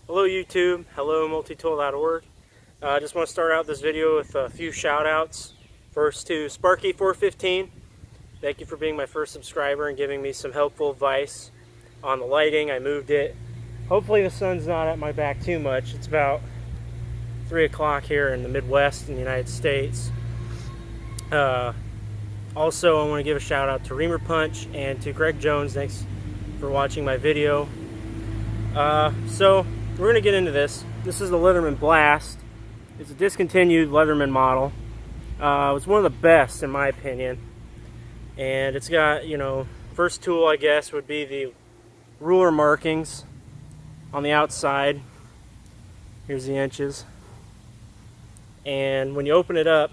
Hello YouTube, hello multitool.org. I just want to start out this video with a few shout outs. First to Sparky415. Thank you for being my first subscriber and giving me some helpful advice on the lighting. I moved it. Hopefully the sun's not at my back too much. It's about 3 o'clock here in the Midwest in the United States. Also, I want to give a shout out to Reamer Punch and to Greg Jones. Thanks for watching my video. So we're going to get into this. This is the Leatherman Blast. It's a discontinued Leatherman model. It's one of the best in my opinion. And it's got, first tool I guess would be the ruler markings on the outside. Here's the inches. And when you open it up,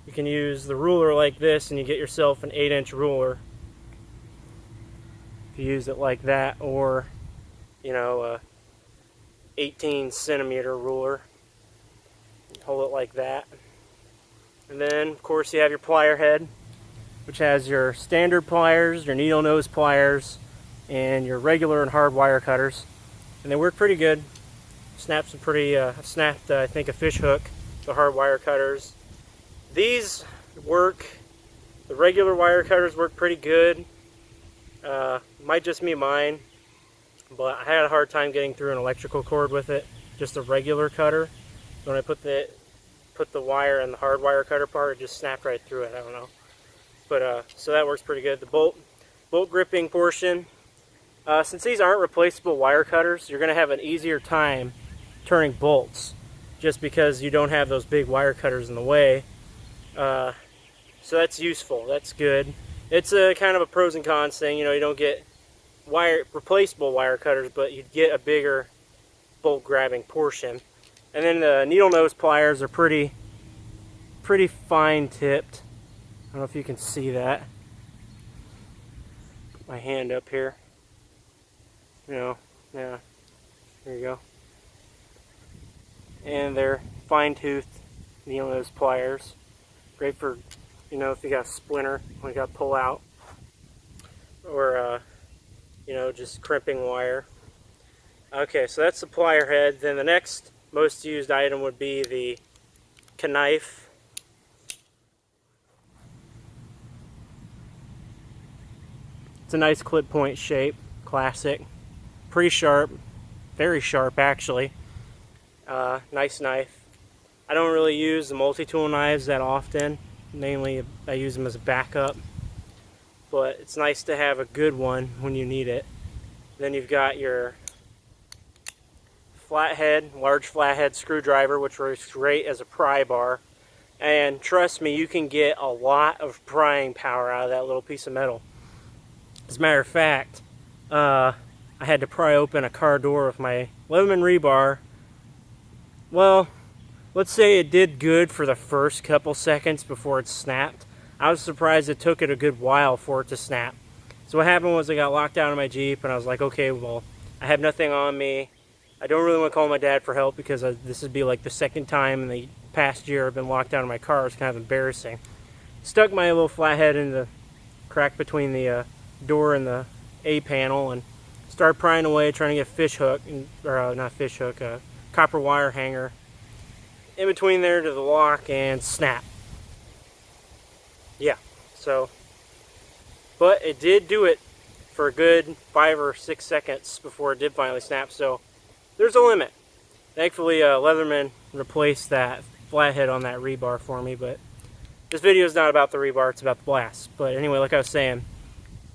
you can use the ruler like this and you get yourself an 8-inch ruler. If you use it like that, or a 18-centimeter ruler. Hold it like that. And then, of course, you have your plier head, which has your standard pliers, your needle nose pliers, and your regular and hard wire cutters. And they work pretty good. Snapped some pretty, snapped, I think, a fish hook, the hard wire cutters. These work, the regular wire cutters work pretty good. Might just be mine, but I had a hard time getting through an electrical cord with it, just a regular cutter. When I put the wire in the hard wire cutter part, it just snapped right through it. I don't know, but so that works pretty good. The bolt gripping portion, since these aren't replaceable wire cutters, you're going to have an easier time turning bolts, just because you don't have those big wire cutters in the way. So that's useful. That's good. It's a kind of a pros and cons thing. You don't get replaceable wire cutters, but you get a bigger bolt grabbing portion. And then the needle nose pliers are pretty fine tipped. I don't know if you can see that. Put my hand up here. Yeah, there you go. And they're fine toothed needle nose pliers. Great for, if you got a splinter when you got to pull out, or just crimping wire. Okay, so that's the plier head. Then the next most used item would be the knife. It's a nice clip point shape, classic, pretty sharp, very sharp actually. Nice knife. I don't really use the multi-tool knives that often. Mainly I use them as a backup, but it's nice to have a good one when you need it. Then you've got your large flathead screwdriver, which works great as a pry bar. And trust me, you can get a lot of prying power out of that little piece of metal. As a matter of fact, I had to pry open a car door with my Leatherman rebar. Well, let's say it did good for the first couple seconds before it snapped. I was surprised it took it a good while for it to snap. So what happened was I got locked down in my Jeep, and I was like, okay, well, I have nothing on me. I don't really want to call my dad for help because this would be like the second time in the past year I've been locked down in my car. It's kind of embarrassing. Stuck my little flathead in the crack between the door and the A panel and started prying away, trying to get fish hook, or not fish hook, copper wire hanger in between there to the lock, and snap. Yeah, so, but it did do it for a good 5 or 6 seconds before it did finally snap, so there's a limit. Thankfully, Leatherman replaced that flathead on that rebar for me, but this video is not about the rebar, it's about the blast. But anyway, like I was saying,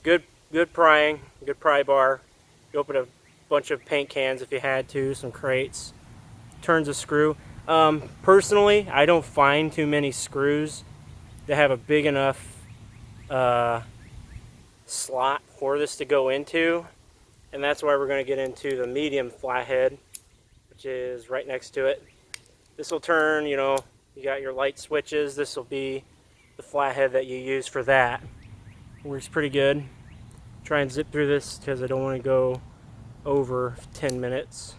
good prying, good pry bar. You open a bunch of paint cans if you had to, some crates, turns a screw. Personally, I don't find too many screws that have a big enough slot for this to go into, and that's why we're going to get into the medium flathead, which is right next to it. This will turn, you got your light switches. This will be the flathead that you use for that. Works pretty good. Try and zip through this because I don't want to go over 10 minutes.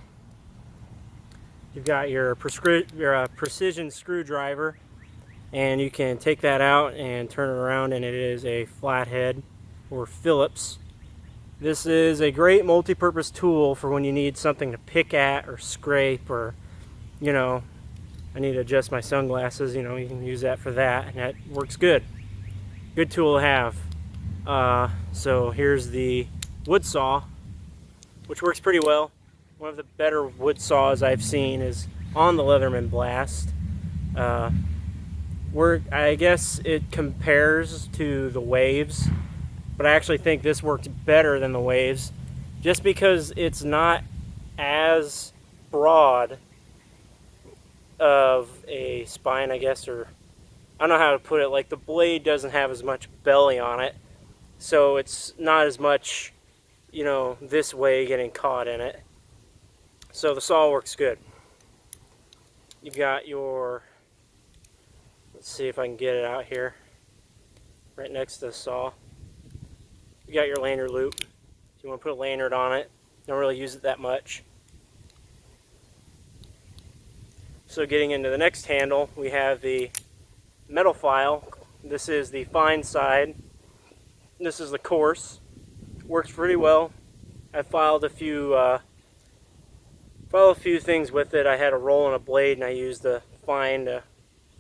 You've got your precision screwdriver, and you can take that out and turn it around, and it is a flathead or Phillips This is a great multi-purpose tool for when you need something to pick at or scrape, or, you know, I need to adjust my sunglasses, you know, you can use that for that, and that works good. Good tool to have. So here's the wood saw, which works pretty well. One of the better wood saws I've seen is on the Leatherman Blast. I guess it compares to the Waves, but I actually think this works better than the Waves, just because it's not as broad of a spine, I guess, or I don't know how to put it. Like, the blade doesn't have as much belly on it, so it's not as much, you know, this way getting caught in it. So the saw works good. You've got your, let's see if I can get it out here, right next to the saw. You got your lanyard loop. If you want to put a lanyard on it, don't really use it that much. So getting into the next handle, we have the metal file. This is the fine side. This is the coarse. Works pretty well. I filed a few things with it. I had a roll and a blade, and I used the fine to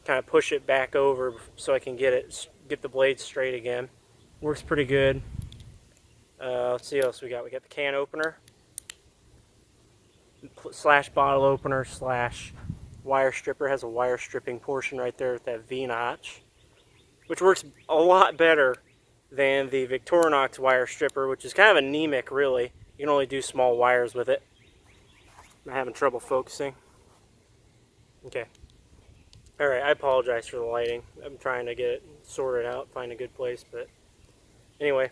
kind of push it back over so I can get the blade straight again. Works pretty good. Let's see what else we got. We got the can opener, slash bottle opener, slash wire stripper. Has a wire stripping portion right there with that V-notch, which works a lot better than the Victorinox wire stripper, which is kind of anemic, really. You can only do small wires with it. I'm having trouble focusing. Okay. Alright, I apologize for the lighting. I'm trying to get it sorted out, find a good place, but anyway.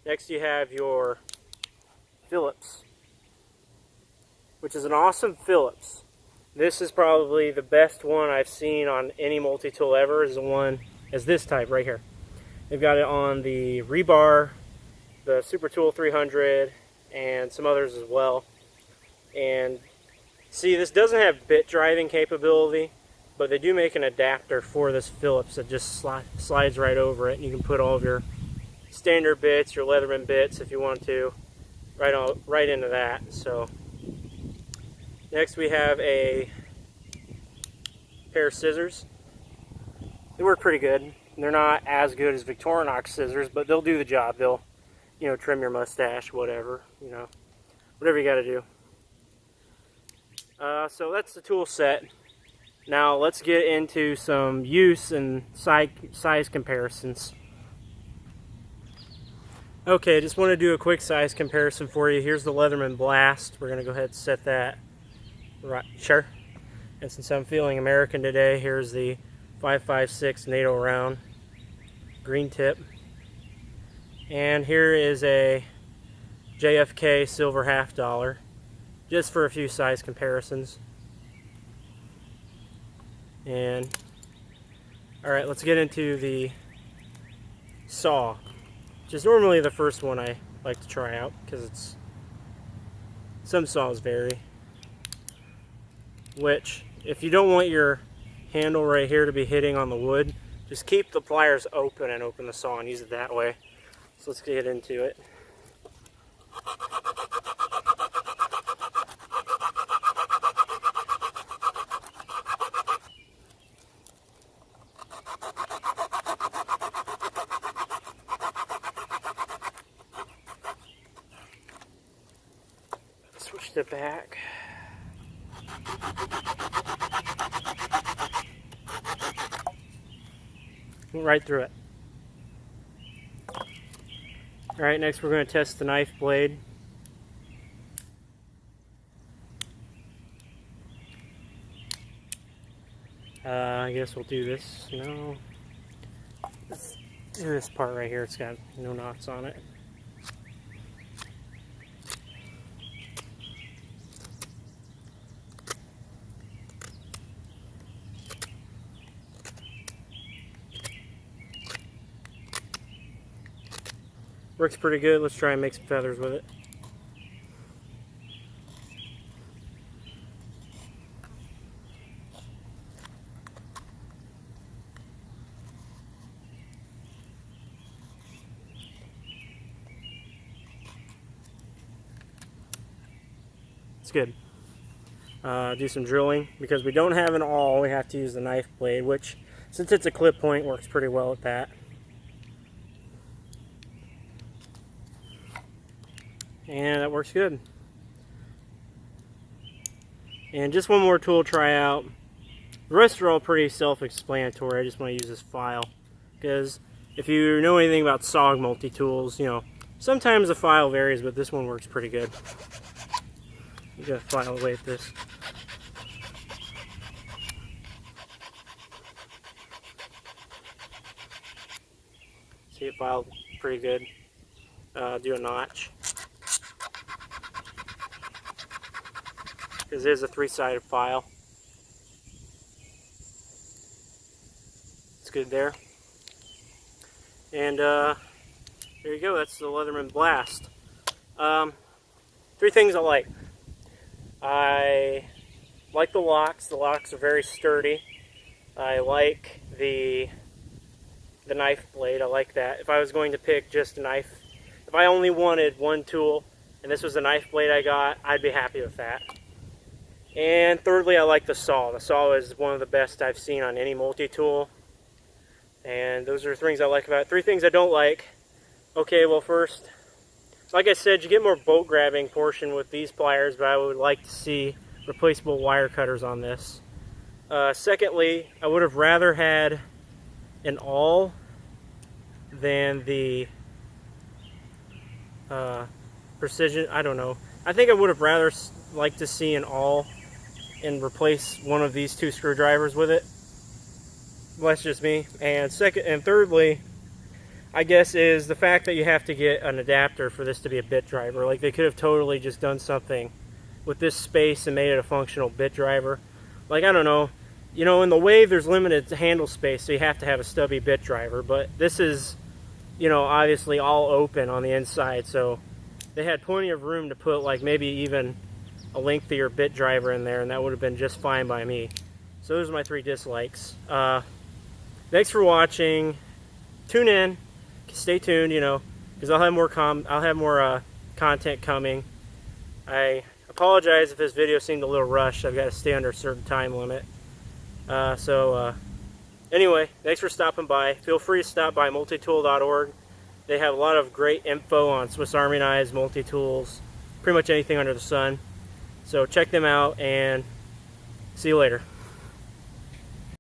Next you have your Phillips, which is an awesome Phillips. This is probably the best one I've seen on any multi-tool ever, is the one as this type right here. They've got it on the rebar, the Super Tool 300, and some others as well. And see, this doesn't have bit driving capability, but they do make an adapter for this Phillips that just slides right over it, and you can put all of your standard bits, your Leatherman bits if you want to, right into that. So next we have a pair of scissors. They work pretty good. They're not as good as Victorinox scissors, but they'll do the job. They'll, you know, trim your mustache, whatever, you know, whatever you got to do. So that's the tool set. Now let's get into some use and size comparisons. Okay, just want to do a quick size comparison for you. Here's the Leatherman Blast. We're going to go ahead and set that right. Sure. And since I'm feeling American today, here's the 5.56 NATO round green tip. And here is a JFK silver $half, just for a few size comparisons. And alright, let's get into the saw, which is normally the first one I like to try out, because some saws vary. Which, if you don't want your handle right here to be hitting on the wood, just keep the pliers open and open the saw and use it that way. So let's get into it. Switch to back. Right through it. Alright, next we're going to test the knife blade. I guess we'll do this. No. Let's do this part right here. It's got no knots on it. Works pretty good. Let's try and make some feathers with it. It's good. Do some drilling. Because we don't have an awl, we have to use the knife blade, which, since it's a clip point, works pretty well with that. And that works good. And just one more tool to try out. The rest are all pretty self-explanatory. I just want to use this file. Because if you know anything about SOG multi-tools, you know, sometimes the file varies, but this one works pretty good. You gotta file away at this. See, it filed pretty good. Do a notch. Because it is a 3-sided file. It's good there. And there you go, that's the Leatherman Blast. 3 things I like. I like the locks. The locks are very sturdy. I like the knife blade. I like that. If I was going to pick just a knife, if I only wanted one tool and this was the knife blade I got, I'd be happy with that. And thirdly, I like the saw. The saw is one of the best I've seen on any multi-tool. And those are 3 things I like about it. 3 things I don't like. Okay, well first, like I said, you get more bolt grabbing portion with these pliers, but I would like to see replaceable wire cutters on this. Secondly, I would have rather had an awl than the precision. I don't know. I think I would have rather liked to see an awl and replace one of these 2 screwdrivers with it. That's just me. And thirdly, I guess, is the fact that you have to get an adapter for this to be a bit driver. Like, they could have totally just done something with this space and made it a functional bit driver. Like, I don't know. You know, in the Wave, there's limited handle space, so you have to have a stubby bit driver. But this is, you know, obviously all open on the inside, so they had plenty of room to put, like, maybe even a lengthier bit driver in there, and that would have been just fine by me. So those are my 3 dislikes. Thanks for watching. Tune in. Stay tuned, you know, because I'll have more content coming. I apologize if this video seemed a little rushed. I've got to stay under a certain time limit. Anyway, thanks for stopping by. Feel free to stop by multitool.org. They have a lot of great info on Swiss Army knives, multi-tools, pretty much anything under the sun. So check them out and see you later.